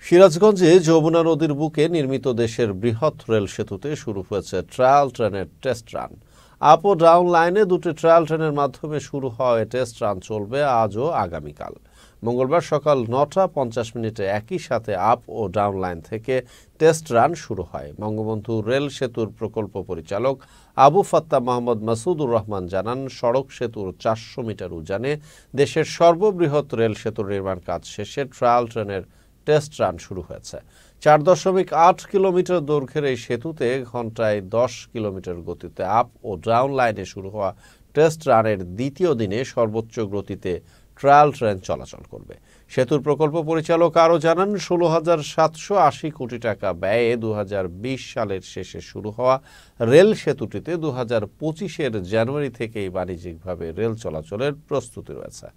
সিরাজগঞ্জে যমুনা নদীর বুকে নির্মিত দেশের বৃহৎ রেল সেতুতে শুরু হয়েছে ট্রায়াল ট্রেনের টেস্ট রান। আপ ও ডাউন লাইনে দুটি ট্রায়াল ট্রেনের মাধ্যমে শুরু হওয়া টেস্ট রান চলবে আজ ও আগামীকাল। মঙ্গলবার সকাল ৯টা ৫০ একই সাথে আপ ও ডাউন লাইন থেকে টেস্ট রান শুরু হয়। বঙ্গবন্ধু রেল সেতুর প্রকল্প পরিচালক আবু ফাত্তা মোহাম্মদ মাসুদুর রহমান জানান, সড়ক সেতুর ৪০০ মিটার উজানে দেশের সর্ববৃহৎ রেল সেতুর নির্মাণ কাজ শেষে ট্রায়াল ট্রেনের টেস্ট রান শুরু হয়েছে। ৪.৮ কিলোমিটার দৈর্ঘ্যের এই সেতুতে ঘন্টায় ১০ কিলোমিটার গতিতে আপ ও ডাউন লাইনে শুরু হওয়া টেস্ট রানের দ্বিতীয় দিনে সর্বোচ্চ গতিতে ট্রায়াল ট্রেন চলাচল করবে। সেতুর প্রকল্প পরিচালক আরও জানান, ১৬,৭৮০ কোটি টাকা ব্যয়ে ২০২০ সালের শেষে শুরু হওয়া রেল সেতুটিতে ২০২৫-এর জানুয়ারি থেকেই বাণিজ্যিকভাবে রেল চলাচলের প্রস্তুতি রয়েছে।